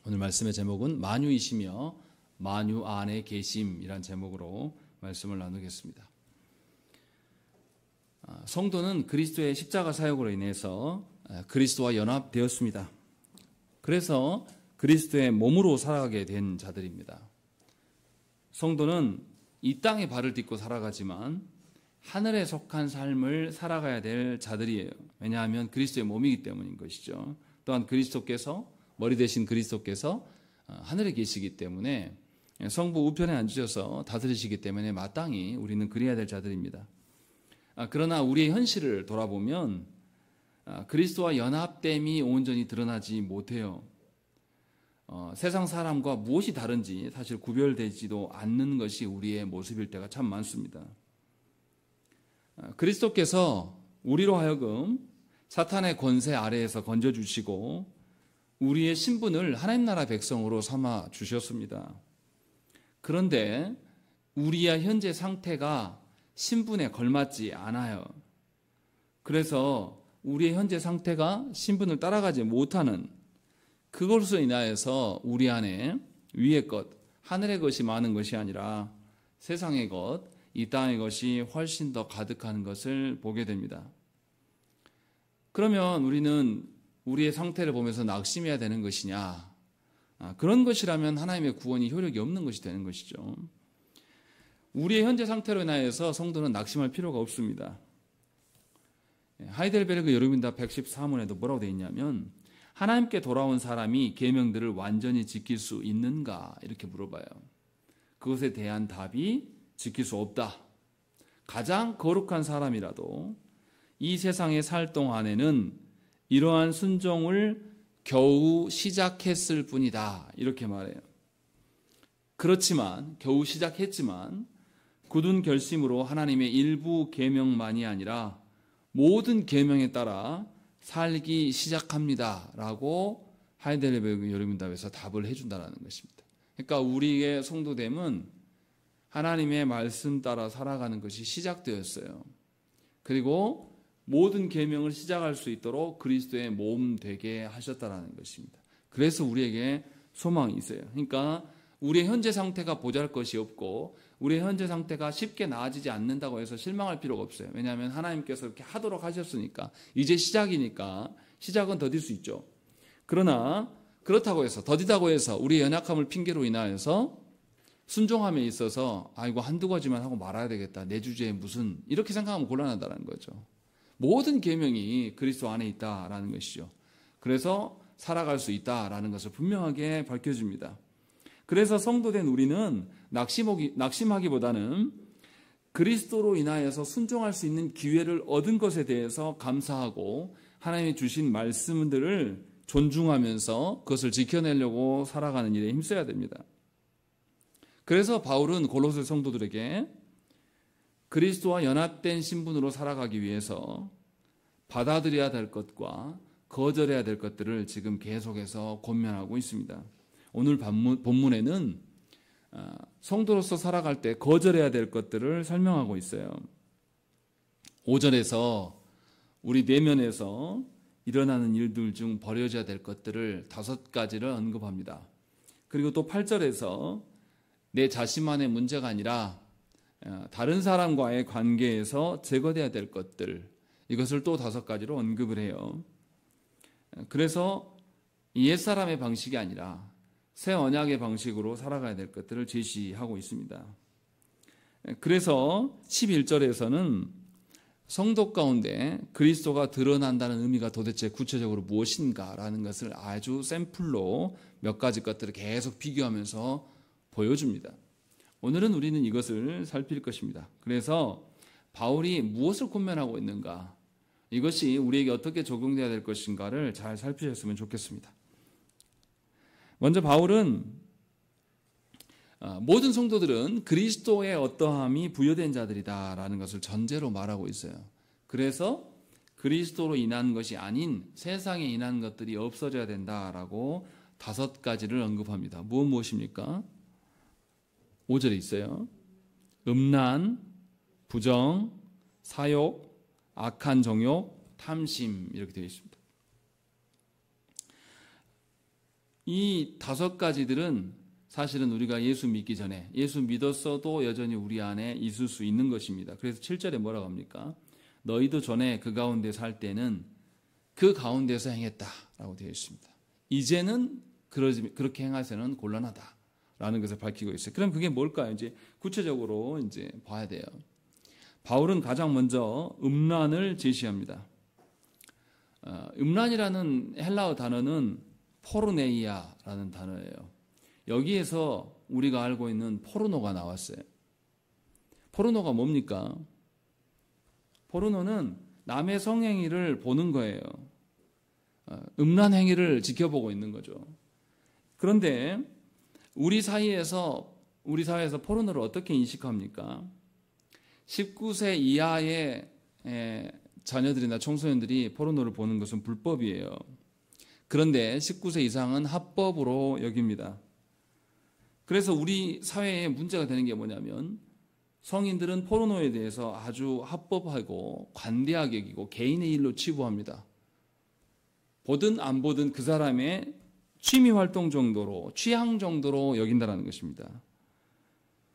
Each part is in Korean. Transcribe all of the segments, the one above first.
오늘 말씀의 제목은 만유이시며 만유 안에 계심이란 제목으로 말씀을 나누겠습니다. 성도는 그리스도의 십자가 사역으로 인해서 그리스도와 연합되었습니다. 그래서 그리스도의 몸으로 살아가게 된 자들입니다. 성도는 이 땅에 발을 딛고 살아가지만 하늘에 속한 삶을 살아가야 될 자들이에요. 왜냐하면 그리스도의 몸이기 때문인 것이죠. 또한 그리스도께서 머리 대신 그리스도께서 하늘에 계시기 때문에 성부 우편에 앉으셔서 다스리시기 때문에 마땅히 우리는 그래야 될 자들입니다. 그러나 우리의 현실을 돌아보면 그리스도와 연합됨이 온전히 드러나지 못해요. 세상 사람과 무엇이 다른지 사실 구별되지도 않는 것이 우리의 모습일 때가 참 많습니다. 그리스도께서 우리로 하여금 사탄의 권세 아래에서 건져주시고 우리의 신분을 하나님 나라 백성으로 삼아 주셨습니다. 그런데 우리의 현재 상태가 신분에 걸맞지 않아요. 그래서 우리의 현재 상태가 신분을 따라가지 못하는 그것으로 인하여서 우리 안에 위의 것, 하늘의 것이 많은 것이 아니라 세상의 것, 이 땅의 것이 훨씬 더 가득한 것을 보게 됩니다. 그러면 우리는 우리의 상태를 보면서 낙심해야 되는 것이냐? 그런 것이라면 하나님의 구원이 효력이 없는 것이 되는 것이죠. 우리의 현재 상태로 인하여서 성도는 낙심할 필요가 없습니다. 하이델베르그 여름인답 114문에도 뭐라고 되어 있냐면 하나님께 돌아온 사람이 계명들을 완전히 지킬 수 있는가? 이렇게 물어봐요. 그것에 대한 답이 지킬 수 없다. 가장 거룩한 사람이라도 이 세상에 살 동안에는 이러한 순종을 겨우 시작했을 뿐이다. 이렇게 말해요. 그렇지만 겨우 시작했지만 굳은 결심으로 하나님의 일부 계명만이 아니라 모든 계명에 따라 살기 시작합니다. 라고 하이델베르그 여름문답에서 답을 해준다는 것입니다. 그러니까 우리의 성도됨은 하나님의 말씀 따라 살아가는 것이 시작되었어요. 그리고 모든 계명을 시작할 수 있도록 그리스도의 몸 되게 하셨다는 것입니다. 그래서 우리에게 소망이 있어요. 그러니까 우리의 현재 상태가 보잘것이 없고 우리의 현재 상태가 쉽게 나아지지 않는다고 해서 실망할 필요가 없어요. 왜냐하면 하나님께서 이렇게 하도록 하셨으니까 이제 시작이니까 시작은 더딜 수 있죠. 그러나 그렇다고 해서 더디다고 해서 우리의 연약함을 핑계로 인하여서 순종함에 있어서 이거 한두 가지만 하고 말아야 되겠다. 내 주제에 무슨 이렇게 생각하면 곤란하다는 거죠. 모든 계명이 그리스도 안에 있다라는 것이죠. 그래서 살아갈 수 있다라는 것을 분명하게 밝혀줍니다. 그래서 성도된 우리는 낙심하기보다는 그리스도로 인하여서 순종할 수 있는 기회를 얻은 것에 대해서 감사하고 하나님이 주신 말씀들을 존중하면서 그것을 지켜내려고 살아가는 일에 힘써야 됩니다. 그래서 바울은 골로새 성도들에게 그리스도와 연합된 신분으로 살아가기 위해서 받아들여야 될 것과 거절해야 될 것들을 지금 계속해서 권면하고 있습니다. 오늘 본문에는 성도로서 살아갈 때 거절해야 될 것들을 설명하고 있어요. 5절에서 우리 내면에서 일어나는 일들 중 버려져야 될 것들을 5가지를 언급합니다. 그리고 또 8절에서 내 자신만의 문제가 아니라 다른 사람과의 관계에서 제거돼야 될 것들, 이것을 또 5가지로 언급을 해요. 그래서 옛사람의 방식이 아니라 새 언약의 방식으로 살아가야 될 것들을 제시하고 있습니다. 그래서 11절에서는 성도 가운데 그리스도가 드러난다는 의미가 도대체 구체적으로 무엇인가라는 것을 아주 샘플로 몇 가지 것들을 계속 비교하면서 보여줍니다. 오늘은 우리는 이것을 살필 것입니다. 그래서 바울이 무엇을 권면하고 있는가, 이것이 우리에게 어떻게 적용되어야 될 것인가를 잘 살피셨으면 좋겠습니다. 먼저 바울은 모든 성도들은 그리스도의 어떠함이 부여된 자들이다라는 것을 전제로 말하고 있어요. 그래서 그리스도로 인한 것이 아닌 세상에 인한 것들이 없어져야 된다라고 5가지를 언급합니다. 무엇입니까? 5절에 있어요. 음란, 부정, 사욕, 악한 정욕, 탐심 이렇게 되어 있습니다. 이 5가지들은 사실은 우리가 예수 믿기 전에 예수 믿었어도 여전히 우리 안에 있을 수 있는 것입니다. 그래서 7절에 뭐라고 합니까? 너희도 전에 그 가운데 살 때는 그 가운데서 행했다라고 되어 있습니다. 이제는 그렇게 행하서는 곤란하다라는 것을 밝히고 있어요. 그럼 그게 뭘까요? 이제 구체적으로 이제 봐야 돼요. 바울은 가장 먼저 음란을 제시합니다. 음란이라는 헬라어 단어는 포르네이아라는 단어예요. 여기에서 우리가 알고 있는 포르노가 나왔어요. 포르노가 뭡니까? 포르노는 남의 성행위를 보는 거예요. 음란 행위를 지켜보고 있는 거죠. 그런데 우리 사회에서 포르노를 어떻게 인식합니까? 19세 이하의 자녀들이나 청소년들이 포르노를 보는 것은 불법이에요. 그런데 19세 이상은 합법으로 여깁니다. 그래서 우리 사회에 문제가 되는 게 뭐냐면 성인들은 포르노에 대해서 아주 합법하고 관대하게 여기고 개인의 일로 치부합니다. 보든 안 보든 그 사람의 취미 활동 정도로, 취향 정도로 여긴다는 것입니다.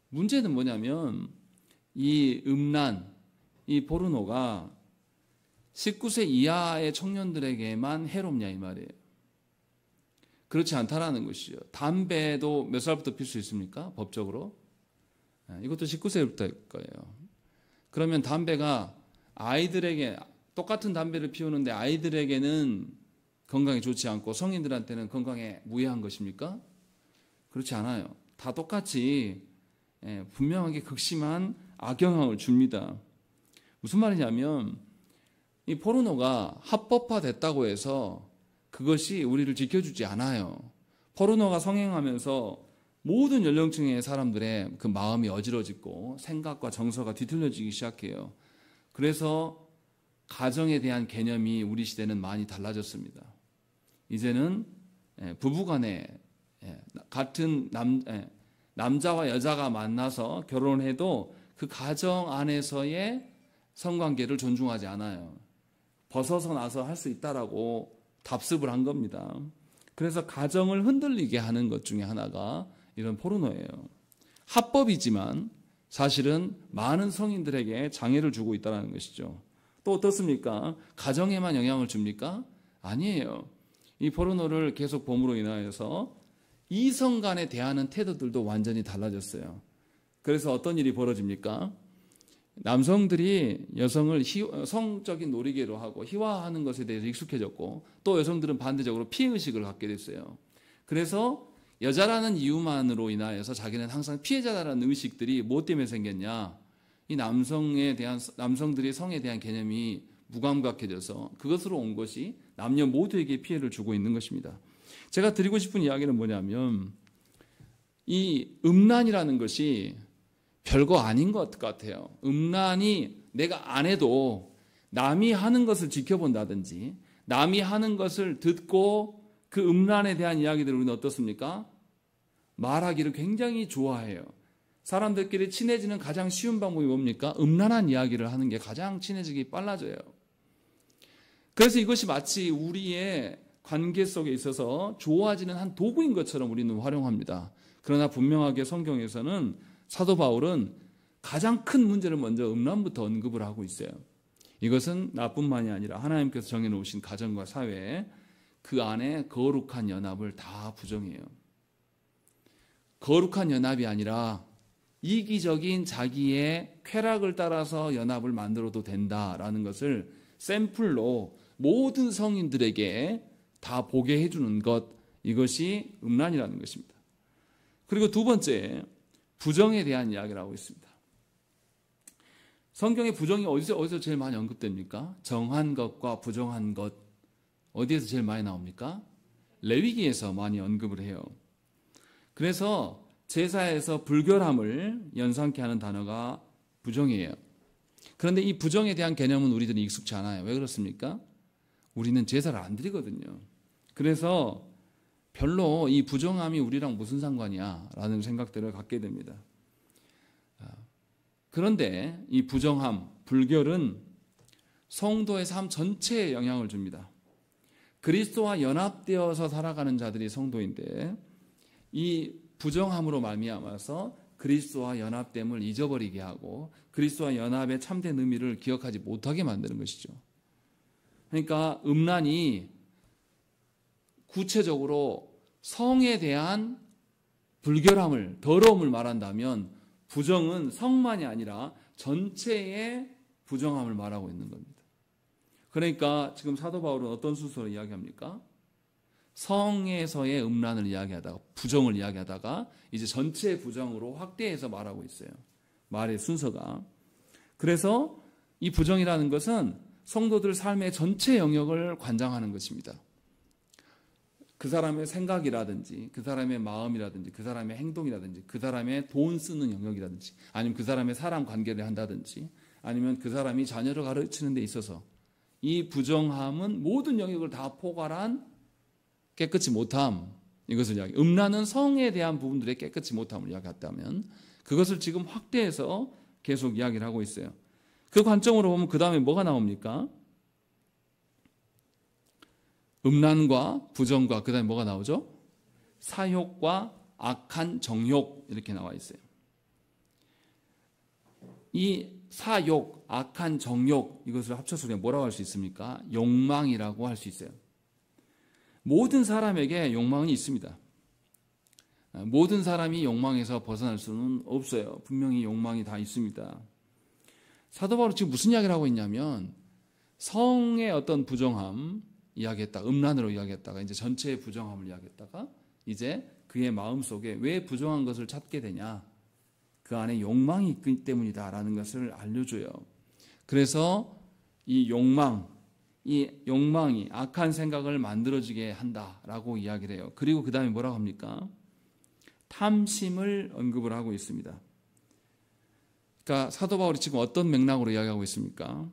문제는 뭐냐면 이 음란, 이 포르노가 19세 이하의 청년들에게만 해롭냐 이 말이에요. 그렇지 않다라는 것이죠. 담배도 몇 살부터 필 수 있습니까? 법적으로? 이것도 19세부터일 거예요. 그러면 담배가 아이들에게 똑같은 담배를 피우는데 아이들에게는 건강에 좋지 않고 성인들한테는 건강에 무해한 것입니까? 그렇지 않아요. 다 똑같이 분명하게 극심한 악영향을 줍니다. 무슨 말이냐면 이 포르노가 합법화됐다고 해서 그것이 우리를 지켜주지 않아요. 포르노가 성행하면서 모든 연령층의 사람들의 그 마음이 어지러지고 생각과 정서가 뒤틀려지기 시작해요. 그래서 가정에 대한 개념이 우리 시대는 많이 달라졌습니다. 이제는 부부간에 같은 남자와 여자가 만나서 결혼해도 그 가정 안에서의 성관계를 존중하지 않아요. 벗어서 나서 할 수 있다라고 답습을 한 겁니다. 그래서 가정을 흔들리게 하는 것 중에 하나가 이런 포르노예요. 합법이지만 사실은 많은 성인들에게 장애를 주고 있다는 것이죠. 또 어떻습니까? 가정에만 영향을 줍니까? 아니에요. 이 포르노를 계속 봄으로 인하여서 이성 간에 대하는 태도들도 완전히 달라졌어요. 그래서 어떤 일이 벌어집니까? 남성들이 여성을 성적인 놀이개로 하고 희화하는 것에 대해서 익숙해졌고 또 여성들은 반대적으로 피해의식을 갖게 됐어요. 그래서 여자라는 이유만으로 인하여서 자기는 항상 피해자라는 의식들이 뭐 때문에 생겼냐? 이 남성들이 성에 대한 개념이 무감각해져서 그것으로 온 것이 남녀 모두에게 피해를 주고 있는 것입니다. 제가 드리고 싶은 이야기는 뭐냐면 이 음란이라는 것이 별거 아닌 것 같아요. 음란이 내가 안 해도 남이 하는 것을 지켜본다든지 남이 하는 것을 듣고 그 음란에 대한 이야기들을 우리는 어떻습니까? 말하기를 굉장히 좋아해요. 사람들끼리 친해지는 가장 쉬운 방법이 뭡니까? 음란한 이야기를 하는 게 가장 친해지기 빨라져요. 그래서 이것이 마치 우리의 관계 속에 있어서 좋아지는 한 도구인 것처럼 우리는 활용합니다. 그러나 분명하게 성경에서는 사도 바울은 가장 큰 문제를 먼저 음란부터 언급을 하고 있어요. 이것은 나뿐만이 아니라 하나님께서 정해놓으신 가정과 사회, 그 안에 거룩한 연합을 다 부정해요. 거룩한 연합이 아니라 이기적인 자기의 쾌락을 따라서 연합을 만들어도 된다라는 것을 샘플로 모든 성인들에게 다 보게 해주는 것, 이것이 음란이라는 것입니다. 그리고 두 번째, 부정에 대한 이야기를 하고 있습니다. 성경의 부정이 어디서 제일 많이 언급됩니까? 정한 것과 부정한 것, 어디에서 제일 많이 나옵니까? 레위기에서 많이 언급을 해요. 그래서 제사에서 불결함을 연상케 하는 단어가 부정이에요. 그런데 이 부정에 대한 개념은 우리들은 익숙치 않아요. 왜 그렇습니까? 우리는 제사를 안 드리거든요. 그래서 별로 이 부정함이 우리랑 무슨 상관이야 라는 생각들을 갖게 됩니다. 그런데 이 부정함, 불결은 성도의 삶 전체에 영향을 줍니다. 그리스도와 연합되어서 살아가는 자들이 성도인데 이 부정함으로 말미암아서 그리스도와 연합됨을 잊어버리게 하고 그리스도와 연합의 참된 의미를 기억하지 못하게 만드는 것이죠. 그러니까 음란이 구체적으로 성에 대한 불결함을, 더러움을 말한다면 부정은 성만이 아니라 전체의 부정함을 말하고 있는 겁니다. 그러니까 지금 사도 바울은 어떤 순서로 이야기합니까? 성에서의 음란을 이야기하다가 부정을 이야기하다가 이제 전체의 부정으로 확대해서 말하고 있어요. 말의 순서가. 그래서 이 부정이라는 것은 성도들 삶의 전체 영역을 관장하는 것입니다. 그 사람의 생각이라든지 그 사람의 마음이라든지 그 사람의 행동이라든지 그 사람의 돈 쓰는 영역이라든지 아니면 그 사람의 사람 관계를 한다든지 아니면 그 사람이 자녀를 가르치는 데 있어서 이 부정함은 모든 영역을 다 포괄한 깨끗이 못함, 이것을 이야기. 음란은 성에 대한 부분들의 깨끗이 못함을 이야기했다면 그것을 지금 확대해서 계속 이야기를 하고 있어요. 그 관점으로 보면 그 다음에 뭐가 나옵니까? 음란과 부정과 그 다음에 뭐가 나오죠? 사욕과 악한 정욕 이렇게 나와 있어요. 이 사욕, 악한 정욕 이것을 합쳐서 우리가 뭐라고 할 수 있습니까? 욕망이라고 할 수 있어요. 모든 사람에게 욕망이 있습니다. 모든 사람이 욕망에서 벗어날 수는 없어요. 분명히 욕망이 다 있습니다. 사도 바울은 지금 무슨 이야기를 하고 있냐면 성의 어떤 부정함 이야기했다가 음란으로 이야기했다가 이제 전체의 부정함을 이야기했다가 이제 그의 마음속에 왜 부정한 것을 찾게 되냐? 그 안에 욕망이 있기 때문이다라는 것을 알려줘요. 그래서 이 욕망이 악한 생각을 만들어지게 한다라고 이야기를 해요. 그리고 그 다음에 뭐라고 합니까? 탐심을 언급을 하고 있습니다. 그러니까 사도 바울이 지금 어떤 맥락으로 이야기하고 있습니까?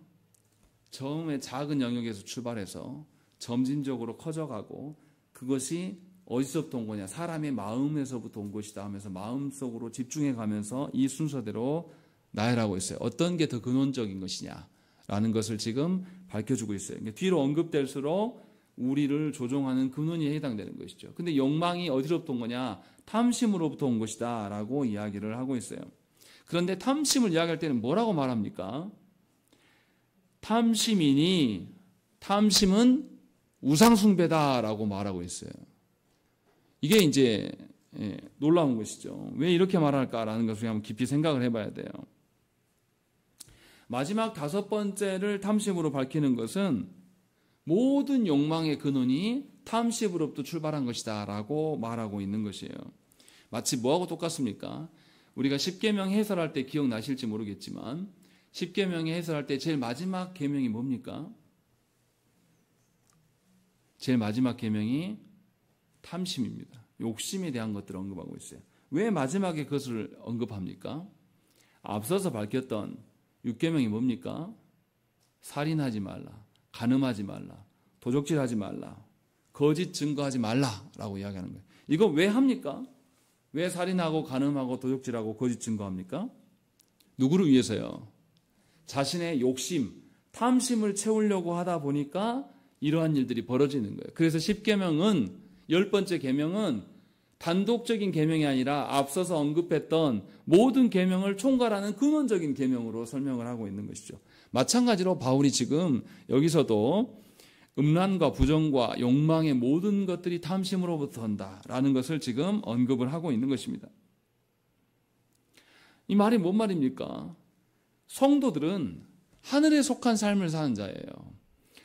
처음에 작은 영역에서 출발해서 점진적으로 커져가고 그것이 어디서부터 온 거냐? 사람의 마음에서부터 온 것이다 하면서 마음속으로 집중해 가면서 이 순서대로 나열하고 있어요. 어떤 게 더 근원적인 것이냐라는 것을 지금 밝혀주고 있어요. 그러니까 뒤로 언급될수록 우리를 조종하는 근원에 해당되는 것이죠. 근데 욕망이 어디로부터 온 거냐? 탐심으로부터 온 것이다 라고 이야기를 하고 있어요. 그런데 탐심을 이야기할 때는 뭐라고 말합니까? 탐심은 우상숭배다라고 말하고 있어요. 이게 이제 놀라운 것이죠. 왜 이렇게 말할까라는 것을 한번 깊이 생각을 해봐야 돼요. 마지막 5번째를 탐심으로 밝히는 것은 모든 욕망의 근원이 탐심으로부터 출발한 것이다 라고 말하고 있는 것이에요. 마치 뭐하고 똑같습니까? 우리가 십계명 해설할 때 기억나실지 모르겠지만 십계명에 해설할 때 제일 마지막 계명이 뭡니까? 제일 마지막 계명이 탐심입니다. 욕심에 대한 것들을 언급하고 있어요. 왜 마지막에 그것을 언급합니까? 앞서서 밝혔던 6계명이 뭡니까? 살인하지 말라, 간음하지 말라, 도적질하지 말라, 거짓 증거하지 말라라고 이야기하는 거예요. 이거 왜 합니까? 왜 살인하고 간음하고 도적질하고 거짓 증거합니까? 누구를 위해서요? 자신의 욕심, 탐심을 채우려고 하다 보니까 이러한 일들이 벌어지는 거예요. 그래서 10계명은 10번째 계명은 단독적인 계명이 아니라 앞서서 언급했던 모든 계명을 총괄하는 근원적인 계명으로 설명을 하고 있는 것이죠. 마찬가지로 바울이 지금 여기서도 음란과 부정과 욕망의 모든 것들이 탐심으로부터 온다라는 것을 지금 언급을 하고 있는 것입니다. 이 말이 뭔 말입니까? 성도들은 하늘에 속한 삶을 사는 자예요.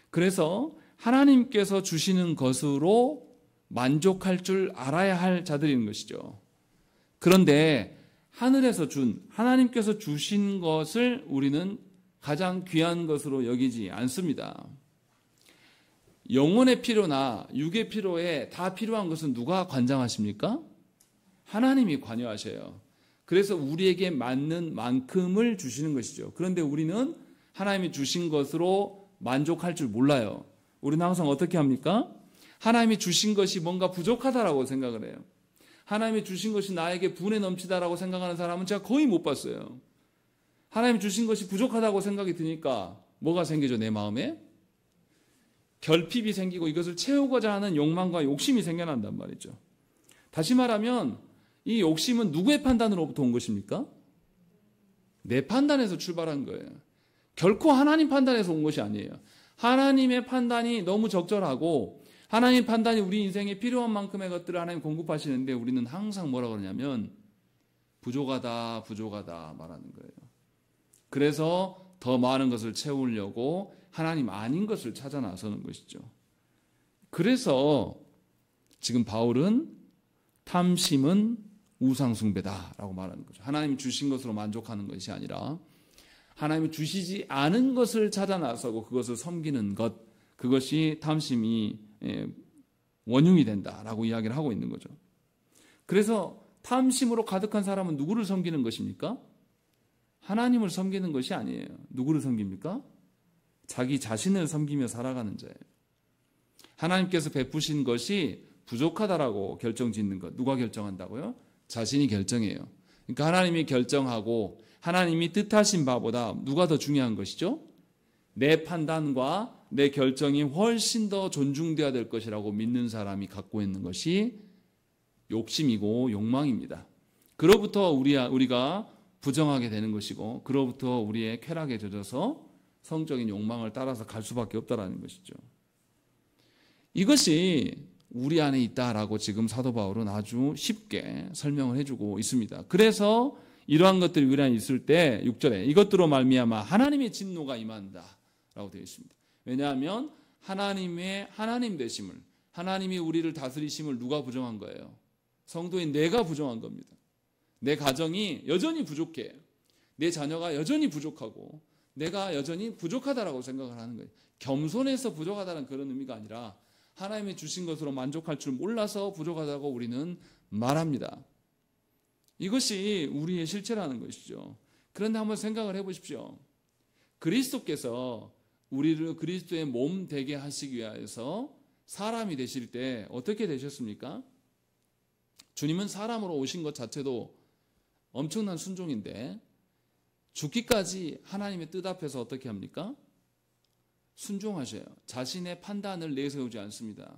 그래서 하나님께서 주시는 것으로 만족할 줄 알아야 할 자들인 것이죠. 그런데 하나님께서 주신 것을 우리는 가장 귀한 것으로 여기지 않습니다. 영혼의 필요나 육의 필요에 다 필요한 것은 누가 관장하십니까? 하나님이 관여하셔요. 그래서 우리에게 맞는 만큼을 주시는 것이죠. 그런데 우리는 하나님이 주신 것으로 만족할 줄 몰라요. 우리는 항상 어떻게 합니까? 하나님이 주신 것이 뭔가 부족하다라고 생각을 해요. 하나님이 주신 것이 나에게 분에 넘치다라고 생각하는 사람은 제가 거의 못 봤어요. 하나님이 주신 것이 부족하다고 생각이 드니까 뭐가 생기죠, 내 마음에? 결핍이 생기고 이것을 채우고자 하는 욕망과 욕심이 생겨난단 말이죠. 다시 말하면 이 욕심은 누구의 판단으로부터 온 것입니까? 내 판단에서 출발한 거예요. 결코 하나님 판단에서 온 것이 아니에요. 하나님의 판단이 너무 적절하고 하나님 판단이 우리 인생에 필요한 만큼의 것들을 하나님 공급하시는데 우리는 항상 뭐라 그러냐면 부족하다 말하는 거예요. 그래서 더 많은 것을 채우려고 하나님 아닌 것을 찾아 나서는 것이죠. 그래서 지금 바울은 탐심은 우상숭배다라고 말하는 거죠. 하나님이 주신 것으로 만족하는 것이 아니라 하나님이 주시지 않은 것을 찾아 나서고 그것을 섬기는 것, 그것이 탐심이 원흉이 된다라고 이야기를 하고 있는 거죠. 그래서 탐심으로 가득한 사람은 누구를 섬기는 것입니까? 하나님을 섬기는 것이 아니에요. 누구를 섬깁니까? 자기 자신을 섬기며 살아가는 자예요. 하나님께서 베푸신 것이 부족하다라고 결정짓는 것. 누가 결정한다고요? 자신이 결정해요. 그러니까 하나님이 결정하고 하나님이 뜻하신 바보다 누가 더 중요한 것이죠? 내 판단과 내 결정이 훨씬 더 존중되어야 될 것이라고 믿는 사람이 갖고 있는 것이 욕심이고 욕망입니다. 그로부터 우리가 부정하게 되는 것이고 그로부터 우리의 쾌락에 젖어서 성적인 욕망을 따라서 갈 수밖에 없다라는 것이죠. 이것이 우리 안에 있다라고 지금 사도 바울은 아주 쉽게 설명을 해주고 있습니다. 그래서 이러한 것들이 우리 안에 있을 때 6절에 이것들로 말미암아 하나님의 진노가 임한다라고 되어 있습니다. 왜냐하면 하나님 되심을, 하나님이 우리를 다스리심을 누가 부정한 거예요? 성도인 내가 부정한 겁니다. 내 가정이 여전히 부족해. 내 자녀가 여전히 부족하고 내가 여전히 부족하다라고 생각을 하는 거예요. 겸손해서 부족하다는 그런 의미가 아니라 하나님이 주신 것으로 만족할 줄 몰라서 부족하다고 우리는 말합니다. 이것이 우리의 실체라는 것이죠. 그런데 한번 생각을 해보십시오. 그리스도께서 우리를 그리스도의 몸 되게 하시기 위해서 사람이 되실 때 어떻게 되셨습니까? 주님은 사람으로 오신 것 자체도 엄청난 순종인데 죽기까지 하나님의 뜻 앞에서 어떻게 합니까? 순종하셔요. 자신의 판단을 내세우지 않습니다.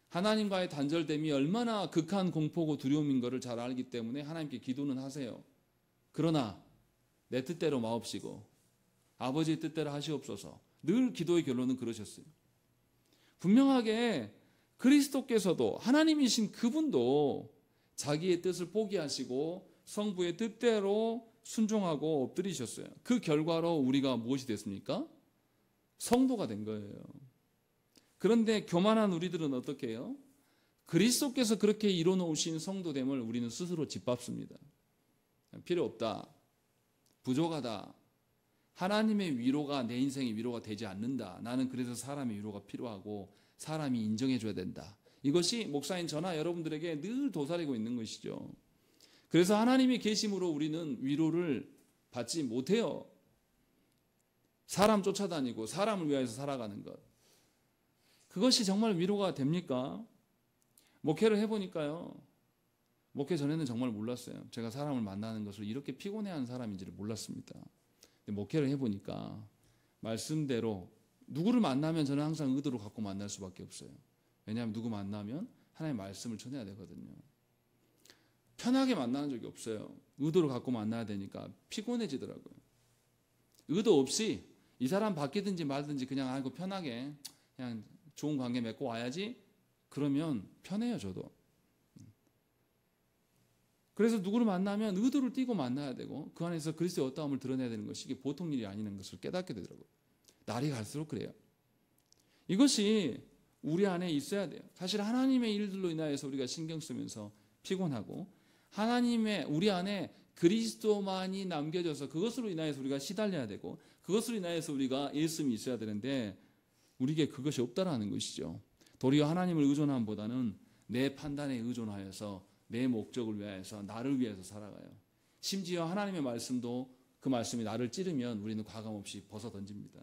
하나님과의 단절됨이 얼마나 극한 공포고 두려움인 것을 잘 알기 때문에 하나님께 기도는 하세요. 그러나 내 뜻대로 마옵시고 아버지의 뜻대로 하시옵소서. 늘 기도의 결론은 그러셨어요. 분명하게 그리스도께서도 하나님이신 그분도 자기의 뜻을 포기하시고 성부의 뜻대로 순종하고 엎드리셨어요. 그 결과로 우리가 무엇이 됐습니까? 성도가 된 거예요. 그런데 교만한 우리들은 어떻게 해요? 그리스도께서 그렇게 이뤄놓으신 성도됨을 우리는 스스로 짓밟습니다. 필요 없다. 부족하다. 하나님의 위로가 내 인생의 위로가 되지 않는다. 나는 그래서 사람의 위로가 필요하고 사람이 인정해줘야 된다. 이것이 목사인 저나 여러분들에게 늘 도사리고 있는 것이죠. 그래서 하나님의 계심으로 우리는 위로를 받지 못해요. 사람 쫓아다니고 사람을 위해서 살아가는 것. 그것이 정말 위로가 됩니까? 목회를 해보니까요. 목회 전에는 정말 몰랐어요. 제가 사람을 만나는 것을 이렇게 피곤해하는 사람인지를 몰랐습니다. 근데 목회를 해보니까 말씀대로 누구를 만나면 저는 항상 의도를 갖고 만날 수밖에 없어요. 왜냐하면 누구 만나면 하나님의 말씀을 전해야 되거든요. 편하게 만나는 적이 없어요. 의도를 갖고 만나야 되니까 피곤해지더라고요. 의도 없이 이 사람 바뀌든지 말든지 그냥 알고 편하게 그냥 좋은 관계 맺고 와야지. 그러면 편해요, 저도. 그래서 누구를 만나면 의도를 띠고 만나야 되고 그 안에서 그리스도의 어떠함을 드러내야 되는 것이 이게 보통 일이 아니라는 것을 깨닫게 되더라고요. 날이 갈수록 그래요. 이것이 우리 안에 있어야 돼요. 사실 하나님의 일들로 인하여서 우리가 신경 쓰면서 피곤하고 하나님의 우리 안에 그리스도만이 남겨져서 그것으로 인하여서 우리가 시달려야 되고 그것으로 인하여서 우리가 예수님이 있어야 되는데 우리에게 그것이 없다라는 것이죠. 도리어 하나님을 의존함보다는 내 판단에 의존하여서 내 목적을 위해서 나를 위해서 살아가요. 심지어 하나님의 말씀도 그 말씀이 나를 찌르면 우리는 과감없이 벗어 던집니다.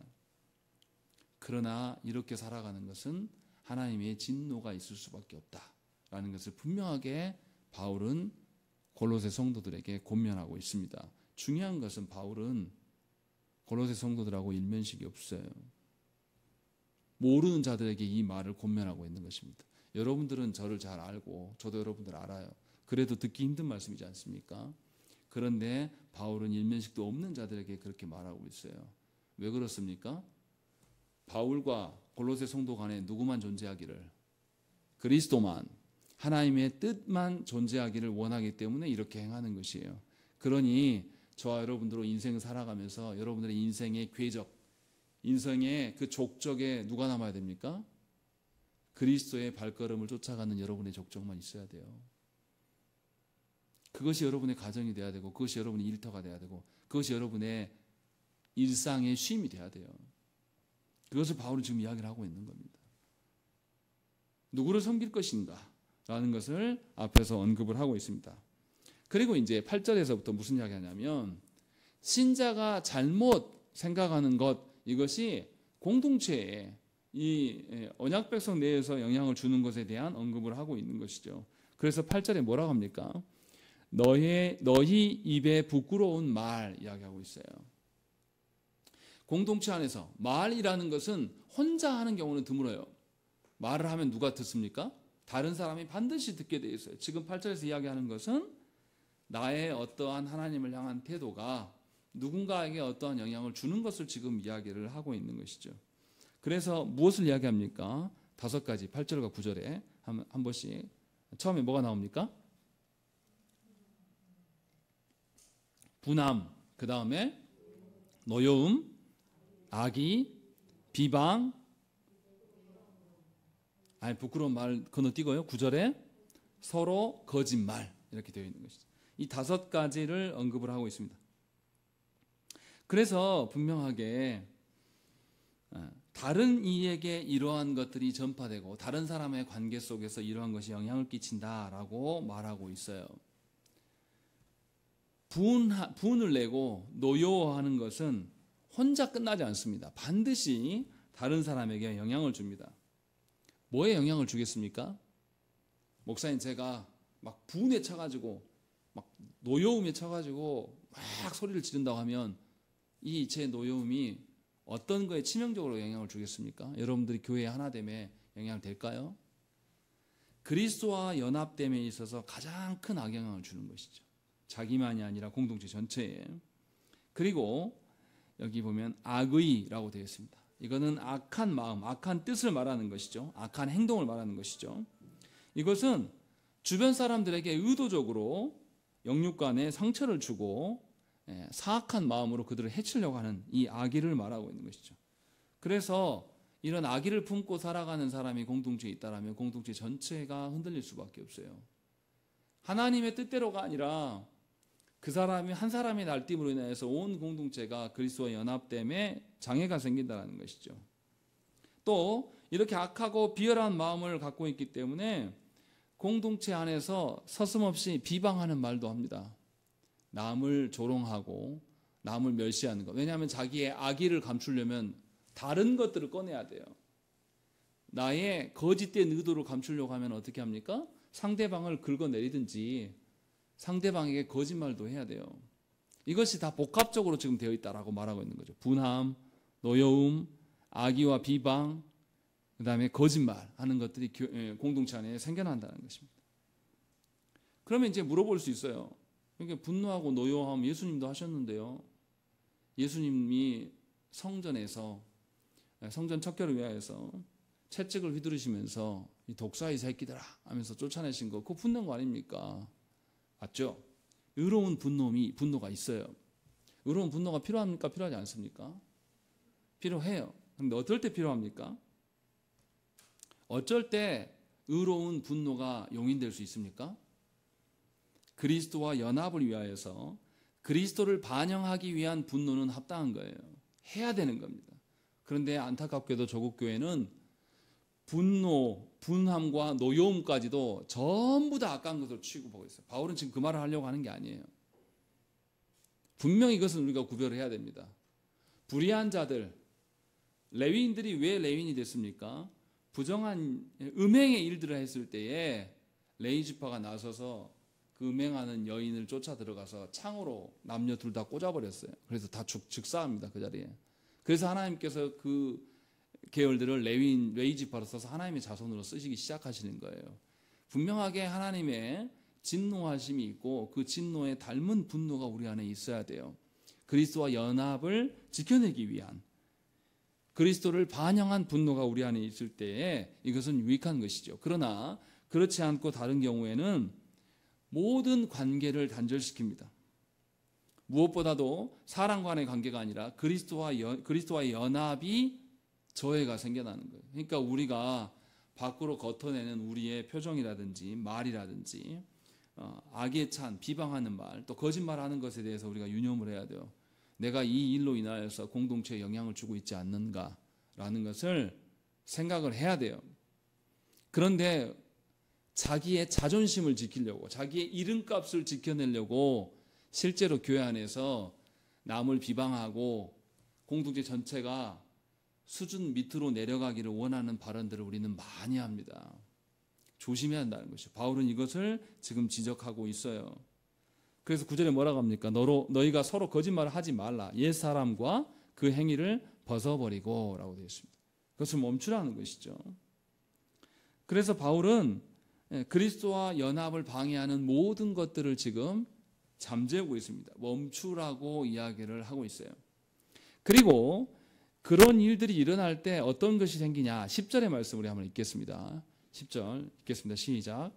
그러나 이렇게 살아가는 것은 하나님의 진노가 있을 수밖에 없다라는 것을 분명하게 바울은 골로새 성도들에게 권면하고 있습니다. 중요한 것은 바울은 골로새 성도들하고 일면식이 없어요. 모르는 자들에게 이 말을 권면하고 있는 것입니다. 여러분들은 저를 잘 알고 저도 여러분들 알아요. 그래도 듣기 힘든 말씀이지 않습니까? 그런데 바울은 일면식도 없는 자들에게 그렇게 말하고 있어요. 왜 그렇습니까? 바울과 골로새 성도 간에 누구만 존재하기를? 그리스도만, 하나님의 뜻만 존재하기를 원하기 때문에 이렇게 행하는 것이에요. 그러니 저와 여러분들로 인생을 살아가면서 여러분들의 인생의 궤적, 인생의 그 족적에 누가 남아야 됩니까? 그리스도의 발걸음을 쫓아가는 여러분의 족적만 있어야 돼요. 그것이 여러분의 가정이 돼야 되고, 그것이 여러분의 일터가 돼야 되고, 그것이 여러분의 일상의 쉼이 돼야 돼요. 그것을 바울은 지금 이야기를 하고 있는 겁니다. 누구를 섬길 것인가? 라는 것을 앞에서 언급을 하고 있습니다. 그리고 이제 8절에서부터 무슨 이야기 하냐면, 신자가 잘못 생각하는 것, 이것이 공동체에 이 언약 백성 내에서 영향을 주는 것에 대한 언급을 하고 있는 것이죠. 그래서 8절에 뭐라고 합니까? 너희 입에 부끄러운 말 이야기하고 있어요. 공동체 안에서 말이라는 것은 혼자 하는 경우는 드물어요. 말을 하면 누가 듣습니까? 다른 사람이 반드시 듣게 돼 있어요. 지금 8절에서 이야기하는 것은 나의 어떠한 하나님을 향한 태도가 누군가에게 어떠한 영향을 주는 것을 지금 이야기를 하고 있는 것이죠. 그래서 무엇을 이야기합니까? 5가지, 8절과 9절에 한 번씩. 처음에 뭐가 나옵니까? 분함, 그 다음에 노여움, 악의, 비방, 부끄러운 말 건너뛰고요. 9절에 서로 거짓말, 이렇게 되어 있는 것이죠. 이 5가지를 언급을 하고 있습니다. 그래서 분명하게 다른 이에게 이러한 것들이 전파되고 다른 사람의 관계 속에서 이러한 것이 영향을 끼친다라고 말하고 있어요. 분을 내고 노여워하는 것은 혼자 끝나지 않습니다. 반드시 다른 사람에게 영향을 줍니다. 뭐에 영향을 주겠습니까? 목사님, 제가 막 분에 차가지고 막 노여움에 차가지고 막 소리를 지른다고 하면 이 제 노여움이 어떤 거에 치명적으로 영향을 주겠습니까? 여러분들이 교회의 하나됨에 영향을 될까요? 그리스도와 연합됨에 있어서 가장 큰 악영향을 주는 것이죠. 자기만이 아니라 공동체 전체에. 그리고 여기 보면 악의라고 되어 있습니다. 이거는 악한 마음, 악한 뜻을 말하는 것이죠. 악한 행동을 말하는 것이죠. 이것은 주변 사람들에게 의도적으로 영육간에 상처를 주고 사악한 마음으로 그들을 해치려고 하는 이 악의를 말하고 있는 것이죠. 그래서 이런 악의를 품고 살아가는 사람이 공동체에 있다라면 공동체 전체가 흔들릴 수밖에 없어요. 하나님의 뜻대로가 아니라 그 사람이 한 사람의 날뛰므로 인해서 온 공동체가 그리스도와 연합됨에 장애가 생긴다는 것이죠. 또 이렇게 악하고 비열한 마음을 갖고 있기 때문에 공동체 안에서 서슴없이 비방하는 말도 합니다. 남을 조롱하고 남을 멸시하는 것. 왜냐하면 자기의 악의를 감추려면 다른 것들을 꺼내야 돼요. 나의 거짓된 의도를 감추려고 하면 어떻게 합니까? 상대방을 긁어내리든지 상대방에게 거짓말도 해야 돼요. 이것이 다 복합적으로 지금 되어 있다라고 말하고 있는 거죠. 분함, 노여움, 악의와 비방, 그 다음에 거짓말하는 것들이 공동체 안에 생겨난다는 것입니다. 그러면 이제 물어볼 수 있어요. 그러니까 분노하고 노여움 예수님도 하셨는데요. 예수님이 성전에서 성전 척결을 위하여서 채찍을 휘두르시면서 이 독사의 새끼들아 하면서 쫓아내신 거, 그거 분노한 거 아닙니까? 맞죠? 의로운 분노가 있어요. 의로운 분노가 필요합니까? 필요하지 않습니까? 필요해요. 그런데 어떨 때 필요합니까? 어쩔 때 의로운 분노가 용인될 수 있습니까? 그리스도와 연합을 위하여서 그리스도를 반영하기 위한 분노는 합당한 거예요. 해야 되는 겁니다. 그런데 안타깝게도 조국 교회는 분노, 분함과 노여움까지도 전부 다 악한 것으로 취급하고 있어요. 바울은 지금 그 말을 하려고 하는 게 아니에요. 분명히 이것은 우리가 구별을 해야 됩니다. 불의한 자들, 레위인들이 왜 레위인이 됐습니까? 부정한 음행의 일들을 했을 때에 레위 지파가 나서서 그 음행하는 여인을 쫓아 들어가서 창으로 남녀 둘 다 꽂아버렸어요. 그래서 다 즉사합니다. 그 자리에. 그래서 하나님께서 그 계열들을 레위 지파로 써서 하나님의 자손으로 쓰시기 시작하시는 거예요. 분명하게 하나님의 진노하심이 있고 그 진노에 닮은 분노가 우리 안에 있어야 돼요. 그리스도와 연합을 지켜내기 위한, 그리스도를 반영한 분노가 우리 안에 있을 때에 이것은 유익한 것이죠. 그러나 그렇지 않고 다른 경우에는 모든 관계를 단절시킵니다. 무엇보다도 사람 간의 관계가 아니라 그리스도와의 연합이 저해가 생겨나는 거예요. 그러니까 우리가 밖으로 걷어내는 우리의 표정이라든지 말이라든지 악에 찬 비방하는 말, 또 거짓말하는 것에 대해서 우리가 유념을 해야 돼요. 내가 이 일로 인하여서 공동체에 영향을 주고 있지 않는가라는 것을 생각을 해야 돼요. 그런데 자기의 자존심을 지키려고, 자기의 이름값을 지켜내려고 실제로 교회 안에서 남을 비방하고 공동체 전체가 수준 밑으로 내려가기를 원하는 발언들을 우리는 많이 합니다. 조심해야 한다는 것이죠. 바울은 이것을 지금 지적하고 있어요. 그래서 9절에 뭐라고 합니까? 너희가 서로 거짓말을 하지 말라. 옛사람과 그 행위를 벗어버리고 라고 되어 있습니다. 그것을 멈추라는 것이죠. 그래서 바울은 그리스도와 연합을 방해하는 모든 것들을 지금 잠재우고 있습니다. 멈추라고 이야기를 하고 있어요. 그리고 그런 일들이 일어날 때 어떤 것이 생기냐? 10절의 말씀 우리 한번 읽겠습니다. 10절 읽겠습니다. 시작.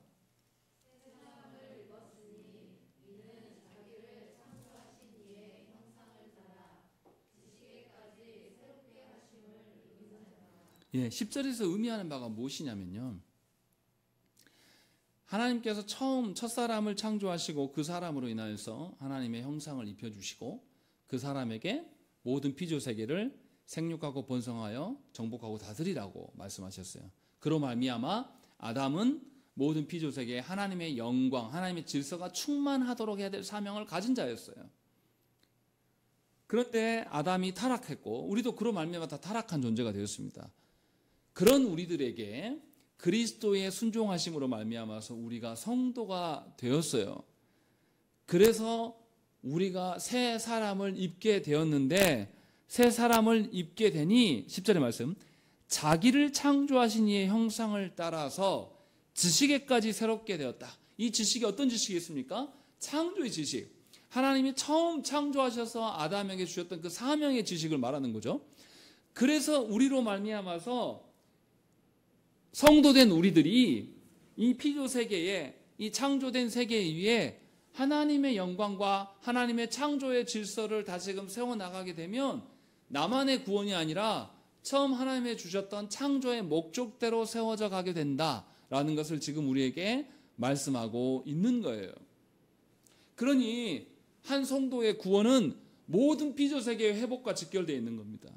예, 10절에서 의미하는 바가 무엇이냐면요, 하나님께서 처음 첫사람을 창조하시고 그 사람으로 인하여서 하나님의 형상을 입혀주시고 그 사람에게 모든 피조세계를 생육하고 번성하여 정복하고 다스리라고 말씀하셨어요. 그로 말미암아 아담은 모든 피조세계에 하나님의 영광, 하나님의 질서가 충만하도록 해야 될 사명을 가진 자였어요. 그런데 아담이 타락했고 우리도 그로 말미암아 다 타락한 존재가 되었습니다. 그런 우리들에게 그리스도의 순종하심으로 말미암아서 우리가 성도가 되었어요. 그래서 우리가 새 사람을 입게 되었는데, 새 사람을 입게 되니 10절의 말씀, 자기를 창조하신 이의 형상을 따라서 지식에까지 새롭게 되었다. 이 지식이 어떤 지식이겠습니까? 창조의 지식. 하나님이 처음 창조하셔서 아담에게 주셨던 그 사명의 지식을 말하는 거죠. 그래서 우리로 말미암아서 성도된 우리들이 이 피조세계에, 이 창조된 세계 위에 하나님의 영광과 하나님의 창조의 질서를 다시금 세워나가게 되면 나만의 구원이 아니라 처음 하나님이 주셨던 창조의 목적대로 세워져 가게 된다라는 것을 지금 우리에게 말씀하고 있는 거예요. 그러니 한 성도의 구원은 모든 피조세계의 회복과 직결되어 있는 겁니다.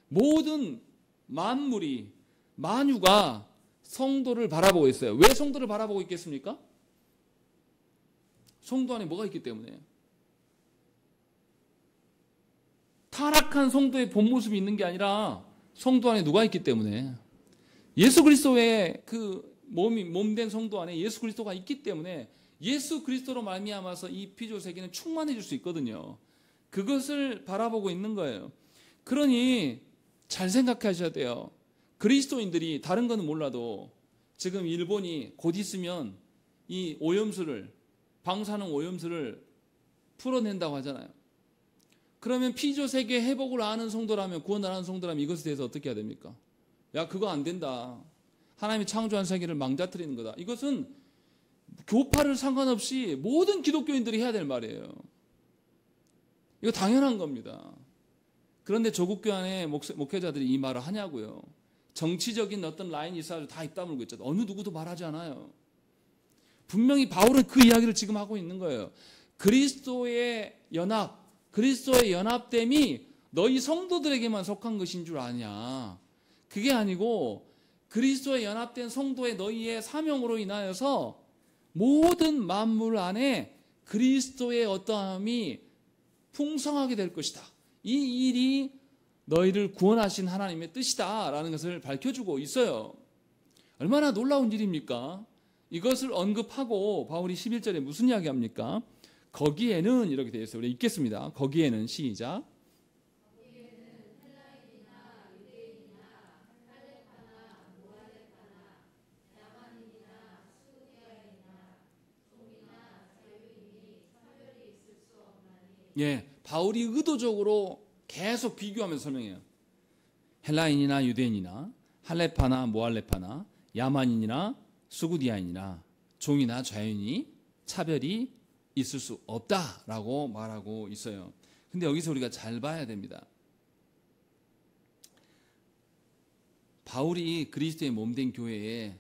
모든 만물이, 만유가 성도를 바라보고 있어요. 왜 성도를 바라보고 있겠습니까? 성도 안에 뭐가 있기 때문에. 타락한 성도의 본 모습이 있는 게 아니라 성도 안에 누가 있기 때문에, 예수 그리스도의 그 몸된 성도 안에 예수 그리스도가 있기 때문에 예수 그리스도로 말미암아서 이 피조 세계는 충만해질 수 있거든요. 그것을 바라보고 있는 거예요. 그러니 잘 생각하셔야 돼요. 그리스도인들이 다른 거는 몰라도 지금 일본이 곧 있으면 이 오염수를, 방사능 오염수를 풀어낸다고 하잖아요. 그러면 피조세계 회복을 아는 성도라면, 구원을 아는 성도라면 이것에 대해서 어떻게 해야 됩니까? 야, 그거 안 된다. 하나님이 창조한 세계를 망가뜨리는 거다. 이것은 교파를 상관없이 모든 기독교인들이 해야 될 말이에요. 이거 당연한 겁니다. 그런데 조국교 안에 목회자들이 이 말을 하냐고요. 정치적인 어떤 라인이 있어서 다 입 다물고 있죠. 어느 누구도 말하지 않아요. 분명히 바울은 그 이야기를 지금 하고 있는 거예요. 그리스도의 연합, 그리스도의 연합됨이 너희 성도들에게만 속한 것인 줄 아냐. 그게 아니고 그리스도의 연합된 성도의 너희의 사명으로 인하여서 모든 만물 안에 그리스도의 어떠함이 풍성하게 될 것이다. 이 일이 너희를 구원하신 하나님의 뜻이다 라는 것을 밝혀주고 있어요. 얼마나 놀라운 일입니까? 이것을 언급하고 바울이 11절에 무슨 이야기합니까? 거기에는 이렇게 되어 있어요. 우리 읽겠습니다. 거기에는, 시작. 거기에는 헬라인이나 바울이 의도적으로 계속 비교하면서 설명해요. 헬라인이나 유대인이나 할레파나 모할레파나 야만인이나 수구디아인이나 종이나 자유인이 차별이 있을 수 없다라고 말하고 있어요. 근데 여기서 우리가 잘 봐야 됩니다. 바울이 그리스도의 몸된 교회에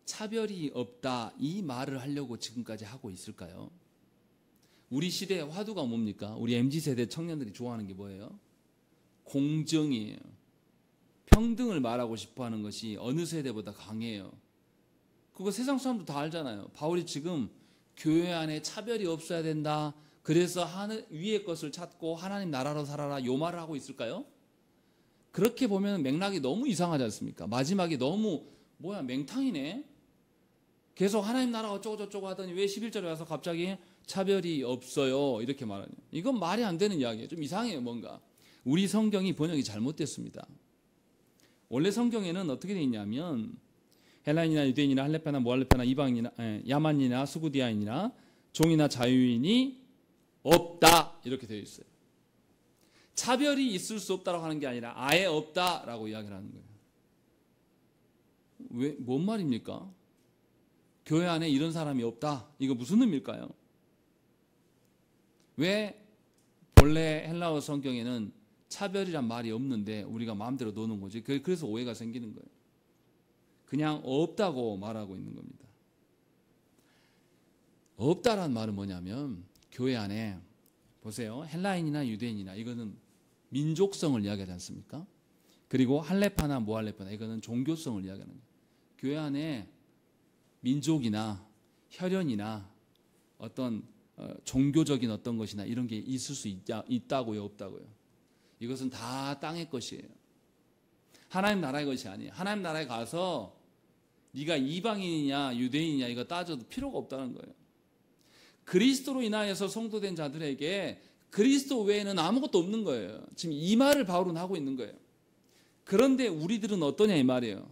차별이 없다 이 말을 하려고 지금까지 하고 있을까요? 우리 시대의 화두가 뭡니까? 우리 MZ세대 청년들이 좋아하는 게 뭐예요? 공정이에요. 평등을 말하고 싶어하는 것이 어느 세대보다 강해요. 그거 세상 사람도 다 알잖아요. 바울이 지금 교회 안에 차별이 없어야 된다. 그래서 하늘 위의 것을 찾고 하나님 나라로 살아라 요 말을 하고 있을까요? 그렇게 보면 맥락이 너무 이상하지 않습니까? 마지막이 너무 맹탕이네. 계속 하나님 나라 어쩌고저쩌고 하더니 왜 11절에 와서 갑자기 차별이 없어요 이렇게 말하냐. 이건 말이 안 되는 이야기예요. 좀 이상해요. 뭔가 우리 성경이 번역이 잘못됐습니다. 원래 성경에는 어떻게 되어 있냐면 헬라인이나 유대인이나 할레파나 모할레파나 이방인이나 야만인이나 수구디아인이나 종이나 자유인이 없다 이렇게 되어 있어요. 차별이 있을 수 없다고 하는 게 아니라 아예 없다라고 이야기를 하는 거예요. 뭔 말입니까? 교회 안에 이런 사람이 없다. 이거 무슨 의미일까요? 왜 본래 헬라어 성경에는 차별이란 말이 없는데 우리가 마음대로 노는 거지? 그래서 오해가 생기는 거예요. 그냥 없다고 말하고 있는 겁니다. 없다란 말은 뭐냐면 교회 안에 보세요. 헬라인이나 유대인이나 이거는 민족성을 이야기하지 않습니까? 그리고 할레파나 모할레파나 이거는 종교성을 이야기하는 거예요. 교회 안에 민족이나 혈연이나 어떤 종교적인 어떤 것이나 이런 게 있을 수 있다고요, 없다고요? 이것은 다 땅의 것이에요. 하나님 나라의 것이 아니에요. 하나님 나라에 가서 네가 이방인이냐 유대인이냐 이거 따져도 필요가 없다는 거예요. 그리스도로 인하여서 성도된 자들에게 그리스도 외에는 아무것도 없는 거예요. 지금 이 말을 바울은 하고 있는 거예요. 그런데 우리들은 어떠냐 이 말이에요.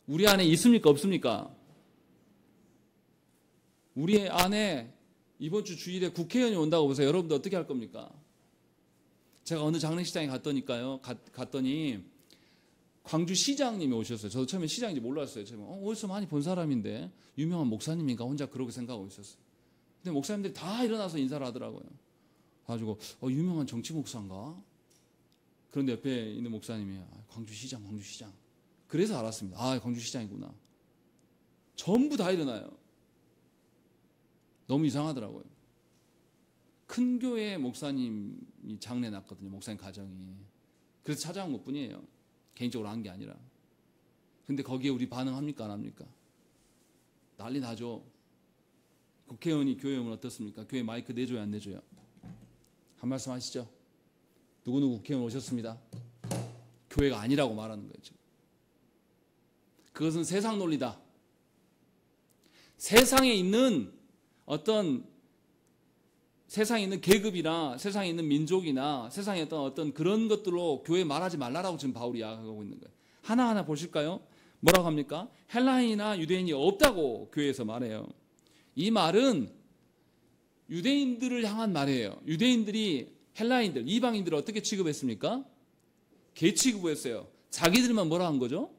우리 안에 있습니까 없습니까? 우리 안에 이번 주 주일에 국회의원이 온다고 보세요. 여러분들 어떻게 할 겁니까? 제가 어느 장례식장에 갔더니 광주시장님이 오셨어요. 저도 처음에 시장인지 몰랐어요. 제가 어디서 많이 본 사람인데 유명한 목사님인가 혼자 그렇게 생각하고 있었어요. 근데 목사님들이 다 일어나서 인사를 하더라고요. 가지고 유명한 정치 목사인가? 그런데 옆에 있는 목사님이 광주시장. 그래서 알았습니다. 광주시장이구나. 전부 다 일어나요. 너무 이상하더라고요. 큰 교회 목사님이 장례 났거든요. 목사님 가정이. 그래서 찾아온 것뿐이에요. 개인적으로 한 게 아니라. 근데 거기에 우리 반응합니까 안 합니까? 난리 나죠. 국회의원이 교회 오면 어떻습니까? 교회 마이크 내줘요 안 내줘요? 한 말씀 하시죠. 누구누구 국회의원 오셨습니다. 교회가 아니라고 말하는 거죠. 그것은 세상 논리다. 세상에 있는 계급이나 세상에 있는 민족이나 세상에 어떤 그런 것들로 교회 말하지 말라라고 지금 바울이 이야기하고 있는 거예요. 하나하나 보실까요? 뭐라고 합니까? 헬라인이나 유대인이 없다고 교회에서 말해요. 이 말은 유대인들을 향한 말이에요. 유대인들이 헬라인들, 이방인들을 어떻게 취급했습니까? 개 취급했어요. 자기들만 뭐라 한 거죠?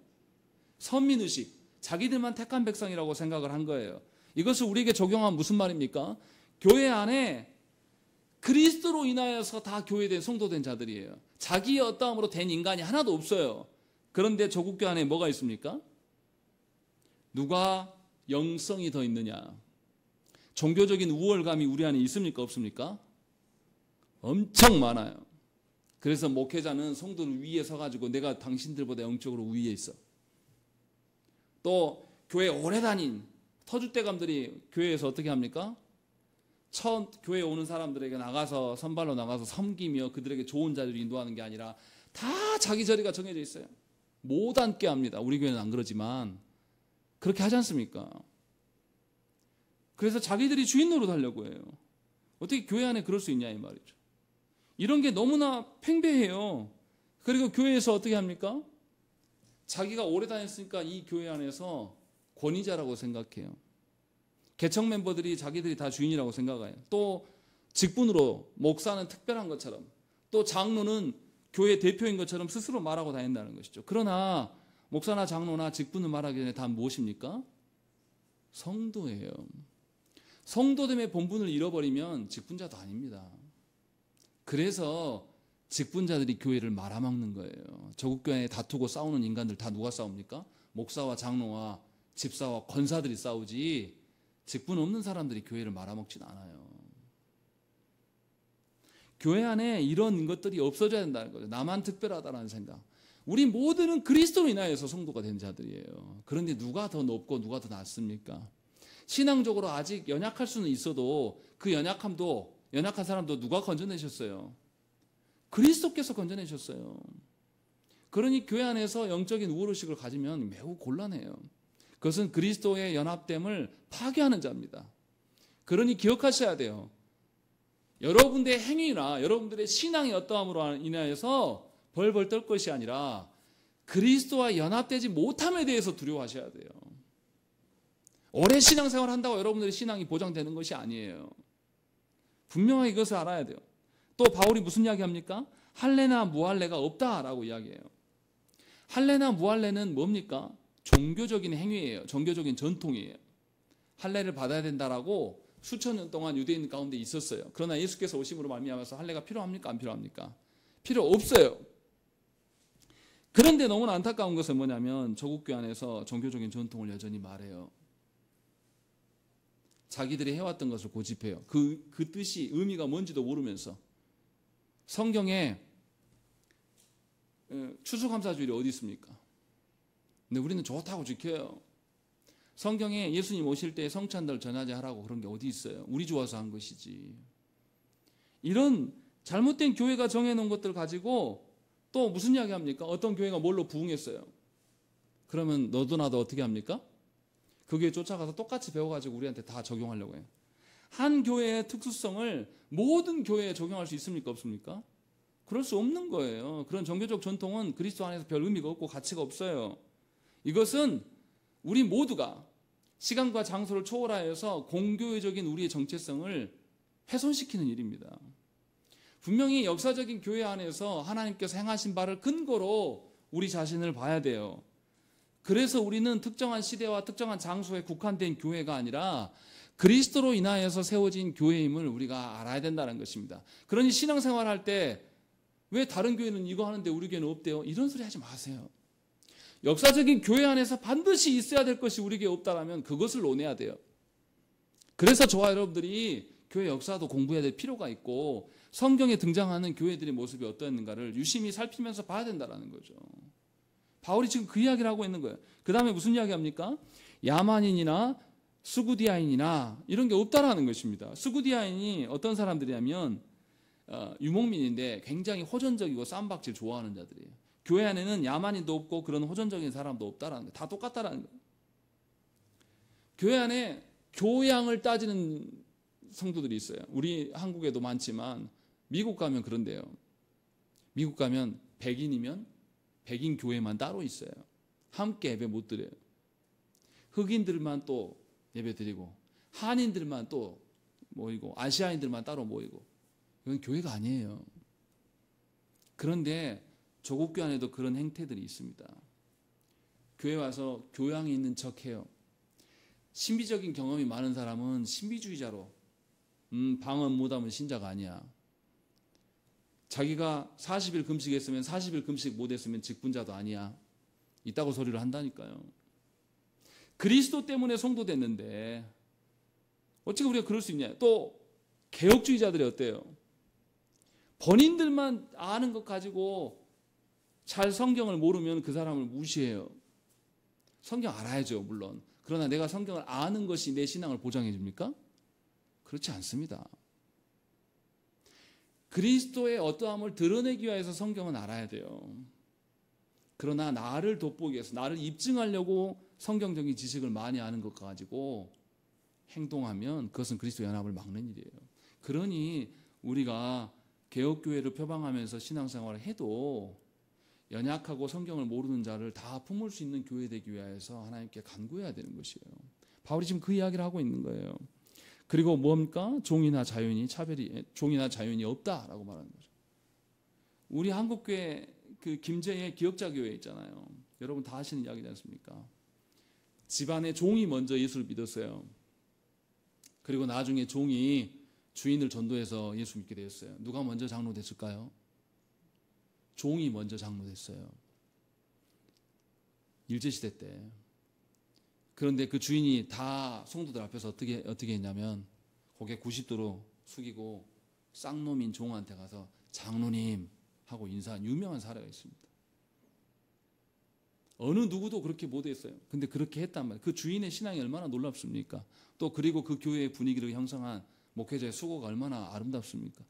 선민의식. 자기들만 택한 백성이라고 생각을 한 거예요. 이것을 우리에게 적용하면 무슨 말입니까? 교회 안에 그리스도로 인하여서 다 교회된 성도된 자들이에요. 자기의 어떠함으로 된 인간이 하나도 없어요. 그런데 조국교 안에 뭐가 있습니까? 누가 영성이 더 있느냐? 종교적인 우월감이 우리 안에 있습니까 없습니까? 엄청 많아요. 그래서 목회자는 성도를 위에 서가지고 내가 당신들보다 영적으로 위에 있어. 또 교회 오래 다닌 터줏대감들이 교회에서 어떻게 합니까? 처음 교회에 오는 사람들에게 나가서 선발로 나가서 섬기며 그들에게 좋은 자리를 인도하는 게 아니라 다 자기 자리가 정해져 있어요. 못 앉게 합니다. 우리 교회는 안 그러지만 그렇게 하지 않습니까? 그래서 자기들이 주인 노릇하려고 해요. 어떻게 교회 안에 그럴 수 있냐 이 말이죠. 이런 게 너무나 팽배해요. 그리고 교회에서 어떻게 합니까? 자기가 오래 다녔으니까 이 교회 안에서 권위자라고 생각해요. 개척 멤버들이 자기들이 다 주인이라고 생각해요. 또 직분으로 목사는 특별한 것처럼 또 장로는 교회 대표인 것처럼 스스로 말하고 다닌다는 것이죠. 그러나 목사나 장로나 직분을 말하기 전에 다 무엇입니까? 성도예요. 성도됨의 본분을 잃어버리면 직분자도 아닙니다. 그래서 직분자들이 교회를 말아먹는 거예요. 저국교회에 다투고 싸우는 인간들 다 누가 싸웁니까? 목사와 장로와 집사와 권사들이 싸우지 직분 없는 사람들이 교회를 말아먹진 않아요. 교회 안에 이런 것들이 없어져야 된다는 거죠. 나만 특별하다는 생각. 우리 모두는 그리스도로 인하여서 성도가 된 자들이에요. 그런데 누가 더 높고 누가 더 낮습니까? 신앙적으로 아직 연약할 수는 있어도 그 연약한 사람도 누가 건져내셨어요? 그리스도께서 건져내셨어요. 그러니 교회 안에서 영적인 우월의식을 가지면 매우 곤란해요. 그것은 그리스도의 연합됨을 파괴하는 자입니다. 그러니 기억하셔야 돼요. 여러분들의 행위나 여러분들의 신앙이 어떠함으로 인하여서 벌벌 떨 것이 아니라 그리스도와 연합되지 못함에 대해서 두려워하셔야 돼요. 오래 신앙생활 한다고 여러분들의 신앙이 보장되는 것이 아니에요. 분명하게 이것을 알아야 돼요. 또 바울이 무슨 이야기합니까? 할례나 무할례가 없다라고 이야기해요. 할례나 무할례는 뭡니까? 종교적인 행위예요. 종교적인 전통이에요. 할례를 받아야 된다라고 수천 년 동안 유대인 가운데 있었어요. 그러나 예수께서 오심으로 말미암아서 할례가 필요합니까? 안 필요합니까? 필요 없어요. 그런데 너무나 안타까운 것은 뭐냐면 저국교 안에서 종교적인 전통을 여전히 말해요. 자기들이 해왔던 것을 고집해요. 그 뜻이 의미가 뭔지도 모르면서. 성경에 추수감사주일이 어디 있습니까? 근데 우리는 좋다고 지켜요. 성경에 예수님 오실 때 성찬들 전야제 하라고 그런 게 어디 있어요? 우리 좋아서 한 것이지. 이런 잘못된 교회가 정해놓은 것들 가지고 또 무슨 이야기 합니까? 어떤 교회가 뭘로 부응했어요. 그러면 너도 나도 어떻게 합니까? 그 교회 쫓아가서 똑같이 배워가지고 우리한테 다 적용하려고 해요. 한 교회의 특수성을 모든 교회에 적용할 수 있습니까? 없습니까? 그럴 수 없는 거예요. 그런 종교적 전통은 그리스도 안에서 별 의미가 없고 가치가 없어요. 이것은 우리 모두가 시간과 장소를 초월하여서 공교회적인 우리의 정체성을 훼손시키는 일입니다. 분명히 역사적인 교회 안에서 하나님께서 행하신 바를 근거로 우리 자신을 봐야 돼요. 그래서 우리는 특정한 시대와 특정한 장소에 국한된 교회가 아니라 그리스도로 인하여서 세워진 교회임을 우리가 알아야 된다는 것입니다. 그러니 신앙생활할 때 왜 다른 교회는 이거 하는데 우리 교회는 없대요? 이런 소리 하지 마세요. 역사적인 교회 안에서 반드시 있어야 될 것이 우리 교회에 없다라면 그것을 논해야 돼요. 그래서 저와 여러분들이 교회 역사도 공부해야 될 필요가 있고 성경에 등장하는 교회들의 모습이 어떠했는가를 유심히 살피면서 봐야 된다는 거죠. 바울이 지금 그 이야기를 하고 있는 거예요. 그 다음에 무슨 이야기 합니까? 야만인이나 수구디아인이나 이런 게 없다라는 것입니다. 수구디아인이 어떤 사람들이냐면 유목민인데 굉장히 호전적이고 쌈박질 좋아하는 자들이에요. 교회 안에는 야만인도 없고 그런 호전적인 사람도 없다라는 거예요. 다 똑같다라는 거예요. 교회 안에 교양을 따지는 성도들이 있어요. 우리 한국에도 많지만 미국 가면 그런데요. 미국 가면 백인이면 백인 교회만 따로 있어요. 함께 예배 못 드려요. 흑인들만 또 예배 드리고 한인들만 또 모이고 아시아인들만 따로 모이고 이건 교회가 아니에요. 그런데 조국교 안에도 그런 행태들이 있습니다. 교회 와서 교양이 있는 척해요. 신비적인 경험이 많은 사람은 신비주의자로 방언 못하면 신자가 아니야. 자기가 40일 금식했으면 40일 금식 못했으면 직분자도 아니야. 있다고 소리를 한다니까요. 그리스도 때문에 성도됐는데 어떻게 우리가 그럴 수 있냐. 또 개혁주의자들이 어때요? 본인들만 아는 것 가지고 잘 성경을 모르면 그 사람을 무시해요. 성경 알아야죠, 물론. 그러나 내가 성경을 아는 것이 내 신앙을 보장해 줍니까? 그렇지 않습니다. 그리스도의 어떠함을 드러내기 위해서 성경은 알아야 돼요. 그러나 나를 돋보기 위해서, 나를 입증하려고 성경적인 지식을 많이 아는 것 가지고 행동하면 그것은 그리스도 연합을 막는 일이에요. 그러니 우리가 개혁교회를 표방하면서 신앙생활을 해도 연약하고 성경을 모르는 자를 다 품을 수 있는 교회 되기 위해서 하나님께 간구해야 되는 것이에요. 바울이 지금 그 이야기를 하고 있는 거예요. 그리고 뭡니까? 종이나 자유인이 없다라고 말하는 거죠. 우리 한국교회 그 김제의 기역자 교회 있잖아요. 여러분 다 아시는 이야기지 않습니까? 집안에 종이 먼저 예수를 믿었어요. 그리고 나중에 종이 주인을 전도해서 예수 믿게 되었어요. 누가 먼저 장로 됐을까요? 종이 먼저 장로 됐어요. 일제시대 때. 그런데 그 주인이 다 성도들 앞에서 어떻게 했냐면 고개 90도로 숙이고 쌍놈인 종한테 가서 장로님 하고 인사한 유명한 사례가 있습니다. 어느 누구도 그렇게 못했어요. 근데 그렇게 했단 말이에요. 그 주인의 신앙이 얼마나 놀랍습니까? 또 그리고 그 교회의 분위기를 형성한 목회자의 수고가 얼마나 아름답습니까?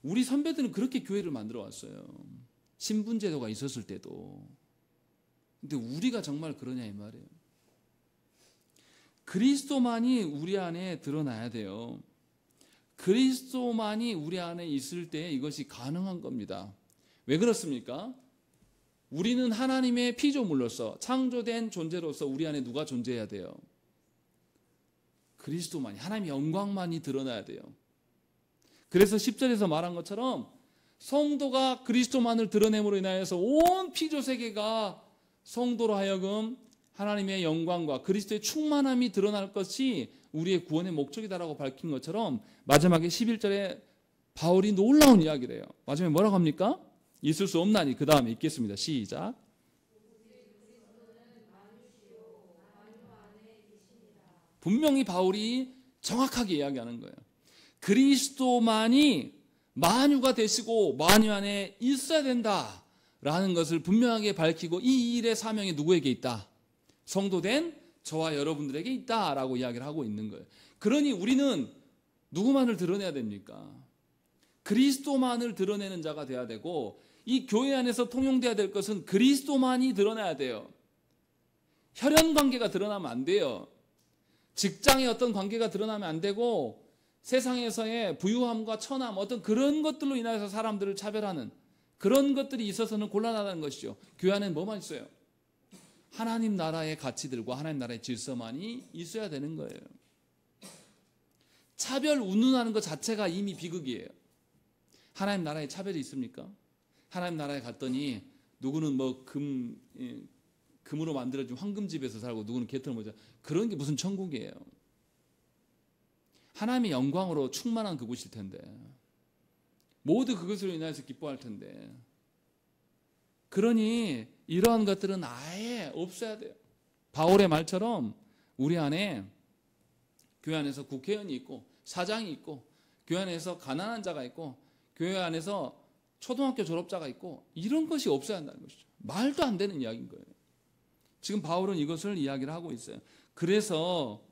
우리 선배들은 그렇게 교회를 만들어 왔어요. 신분제도가 있었을 때도. 근데 우리가 정말 그러냐 이 말이에요. 그리스도만이 우리 안에 드러나야 돼요. 그리스도만이 우리 안에 있을 때 이것이 가능한 겁니다. 왜 그렇습니까? 우리는 하나님의 피조물로서 창조된 존재로서 우리 안에 누가 존재해야 돼요? 그리스도만이, 하나님의 영광만이 드러나야 돼요. 그래서 10절에서 말한 것처럼 성도가 그리스도만을 드러냄으로 인하여서 온 피조세계가 성도로 하여금 하나님의 영광과 그리스도의 충만함이 드러날 것이 우리의 구원의 목적이다라고 밝힌 것처럼 마지막에 11절에 바울이 놀라운 이야기를 해요. 마지막에 뭐라고 합니까? 있을 수 없나니. 그 다음에 읽겠습니다. 시작. 분명히 바울이 정확하게 이야기하는 거예요. 그리스도만이 만유가 되시고 만유 안에 있어야 된다라는 것을 분명하게 밝히고 이 일의 사명이 누구에게 있다? 성도된 저와 여러분들에게 있다라고 이야기를 하고 있는 거예요. 그러니 우리는 누구만을 드러내야 됩니까? 그리스도만을 드러내는 자가 돼야 되고 이 교회 안에서 통용돼야 될 것은 그리스도만이 드러나야 돼요. 혈연 관계가 드러나면 안 돼요. 직장의 어떤 관계가 드러나면 안 되고 세상에서의 부유함과 천함 어떤 그런 것들로 인해서 사람들을 차별하는 그런 것들이 있어서는 곤란하다는 것이죠. 교회 안에는 뭐만 있어요? 하나님 나라의 가치들과 하나님 나라의 질서만이 있어야 되는 거예요. 차별 운운하는 것 자체가 이미 비극이에요. 하나님 나라에 차별이 있습니까? 하나님 나라에 갔더니 누구는 뭐 금으로 만들어진 황금집에서 살고 누구는 개털 모자, 그런 게 무슨 천국이에요. 하나님의 영광으로 충만한 그곳일 텐데 모두 그것으로 인해서 기뻐할 텐데, 그러니 이러한 것들은 아예 없어야 돼요. 바울의 말처럼 우리 안에 교회 안에서 국회의원이 있고 사장이 있고 교회 안에서 가난한 자가 있고 교회 안에서 초등학교 졸업자가 있고 이런 것이 없어야 한다는 것이죠. 말도 안 되는 이야기인 거예요. 지금 바울은 이것을 이야기를 하고 있어요. 그래서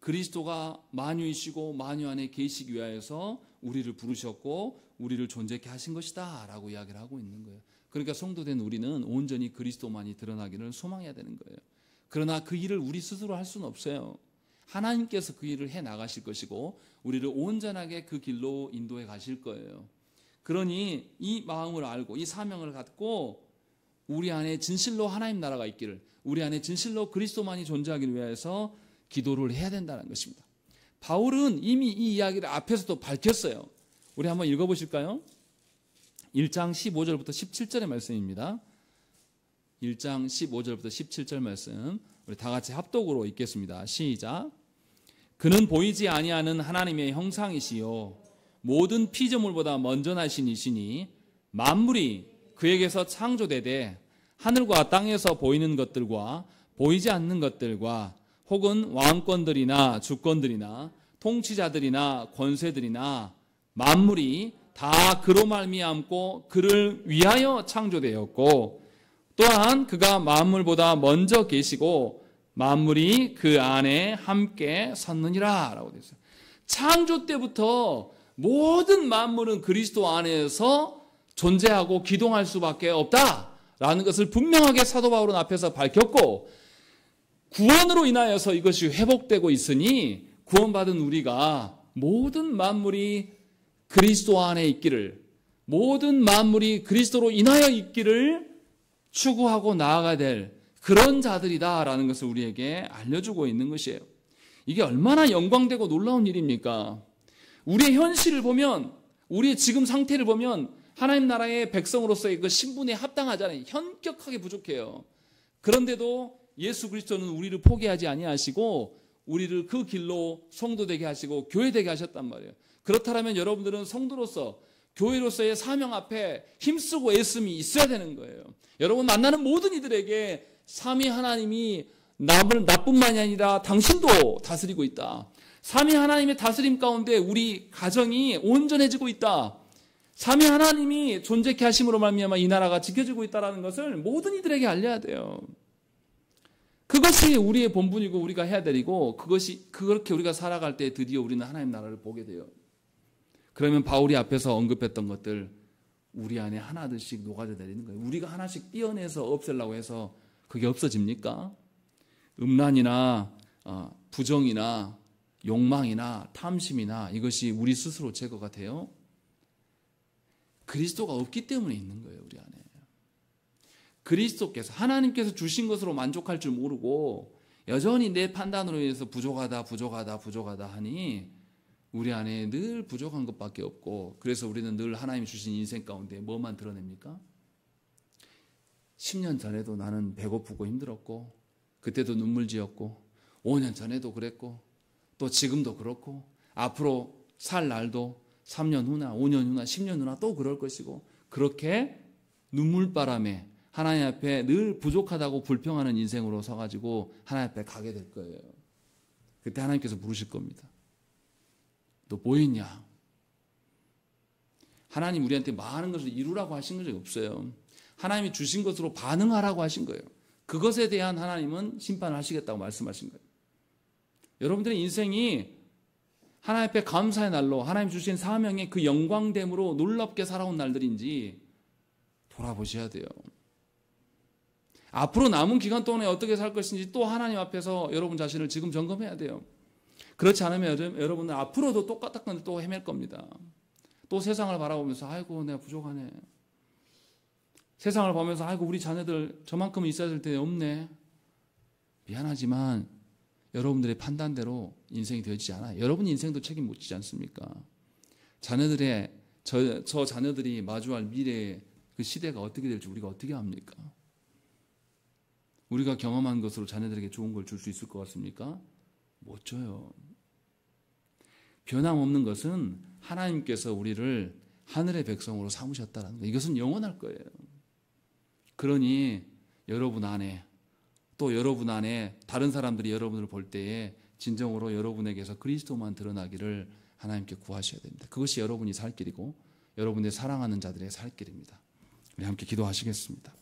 그리스도가 만유이시고 만유 안에 계시기 위하여서 우리를 부르셨고 우리를 존재케 하신 것이다 라고 이야기를 하고 있는 거예요. 그러니까 성도된 우리는 온전히 그리스도만이 드러나기를 소망해야 되는 거예요. 그러나 그 일을 우리 스스로 할 수는 없어요. 하나님께서 그 일을 해 나가실 것이고 우리를 온전하게 그 길로 인도해 가실 거예요. 그러니 이 마음을 알고 이 사명을 갖고 우리 안에 진실로 하나님 나라가 있기를, 우리 안에 진실로 그리스도만이 존재하기를 위해서 기도를 해야 된다는 것입니다. 바울은 이미 이 이야기를 앞에서도 밝혔어요. 우리 한번 읽어보실까요? 1장 15절부터 17절의 말씀입니다. 1장 15절부터 17절 말씀 우리 다 같이 합독으로 읽겠습니다. 시작. 그는 보이지 아니하는 하나님의 형상이시요 모든 피조물보다 먼저 나신 이시니 만물이 그에게서 창조되되 하늘과 땅에서 보이는 것들과 보이지 않는 것들과 혹은 왕권들이나 주권들이나 통치자들이나 권세들이나 만물이 다 그로 말미암고 그를 위하여 창조되었고 또한 그가 만물보다 먼저 계시고 만물이 그 안에 함께 섰느니라 라고 되어 있어요. 창조 때부터 모든 만물은 그리스도 안에서 존재하고 기동할 수밖에 없다라는 것을 분명하게 사도 바울은 앞에서 밝혔고, 구원으로 인하여서 이것이 회복되고 있으니 구원받은 우리가 모든 만물이 그리스도 안에 있기를, 모든 만물이 그리스도로 인하여 있기를 추구하고 나아가야 될 그런 자들이다라는 것을 우리에게 알려주고 있는 것이에요. 이게 얼마나 영광되고 놀라운 일입니까? 우리의 현실을 보면, 우리의 지금 상태를 보면 하나님 나라의 백성으로서의 그 신분에 합당하잖아요. 현격하게 부족해요. 그런데도 예수 그리스도는 우리를 포기하지 아니하시고 우리를 그 길로 성도 되게 하시고 교회 되게 하셨단 말이에요. 그렇다면 여러분들은 성도로서 교회로서의 사명 앞에 힘쓰고 애씀이 있어야 되는 거예요. 여러분 만나는 모든 이들에게 삼위 하나님이 나뿐만이 아니라 당신도 다스리고 있다. 삼위 하나님의 다스림 가운데 우리 가정이 온전해지고 있다. 삼위 하나님이 존재케 하심으로 말미암아 이 나라가 지켜지고 있다는 것을 모든 이들에게 알려야 돼요. 그것이 우리의 본분이고 우리가 해야 되고 그렇게 우리가 살아갈 때 드디어 우리는 하나님 나라를 보게 돼요. 그러면 바울이 앞에서 언급했던 것들 우리 안에 하나둘씩 녹아져 내리는 거예요. 우리가 하나씩 떼어내서 없애려고 해서 그게 없어집니까? 음란이나 부정이나 욕망이나 탐심이나 이것이 우리 스스로 제거가 돼요? 그리스도가 없기 때문에 있는 거예요. 우리 안에. 그리스도께서 하나님께서 주신 것으로 만족할 줄 모르고 여전히 내 판단으로 인해서 부족하다 하니 우리 안에 늘 부족한 것밖에 없고 그래서 우리는 늘 하나님이 주신 인생 가운데 뭐만 드러냅니까? 10년 전에도 나는 배고프고 힘들었고 그때도 눈물 지었고 5년 전에도 그랬고 또 지금도 그렇고 앞으로 살 날도 3년 후나 5년 후나 10년 후나 또 그럴 것이고 그렇게 눈물바람에 하나님 앞에 늘 부족하다고 불평하는 인생으로 서가지고 하나님 앞에 가게 될 거예요. 그때 하나님께서 물으실 겁니다. 너 뭐 했냐? 하나님 우리한테 많은 것을 이루라고 하신 것이 없어요. 하나님이 주신 것으로 반응하라고 하신 거예요. 그것에 대한 하나님은 심판을 하시겠다고 말씀하신 거예요. 여러분들의 인생이 하나님 앞에 감사의 날로 하나님 주신 사명의 그 영광됨으로 놀랍게 살아온 날들인지 돌아보셔야 돼요. 앞으로 남은 기간 동안에 어떻게 살 것인지 또 하나님 앞에서 여러분 자신을 지금 점검해야 돼요. 그렇지 않으면 여러분은 앞으로도 똑같은 건데 또 헤맬 겁니다. 또 세상을 바라보면서 아이고 내가 부족하네. 세상을 보면서 아이고 우리 자녀들 저만큼은 있어야 될 텐데 없네. 미안하지만 여러분들의 판단대로 인생이 되어지지 않아요. 여러분 인생도 책임 못 지지 않습니까? 자녀들의 저 자녀들이 마주할 미래의 그 시대가 어떻게 될지 우리가 어떻게 합니까? 우리가 경험한 것으로 자녀들에게 좋은 걸 줄 수 있을 것 같습니까? 못 줘요. 변함없는 것은 하나님께서 우리를 하늘의 백성으로 삼으셨다는 거. 이것은 영원할 거예요. 그러니 여러분 안에 또 여러분 안에 다른 사람들이 여러분을 볼 때에 진정으로 여러분에게서 그리스도만 드러나기를 하나님께 구하셔야 됩니다. 그것이 여러분이 살 길이고 여러분의 사랑하는 자들의 살 길입니다. 우리 함께 기도하시겠습니다.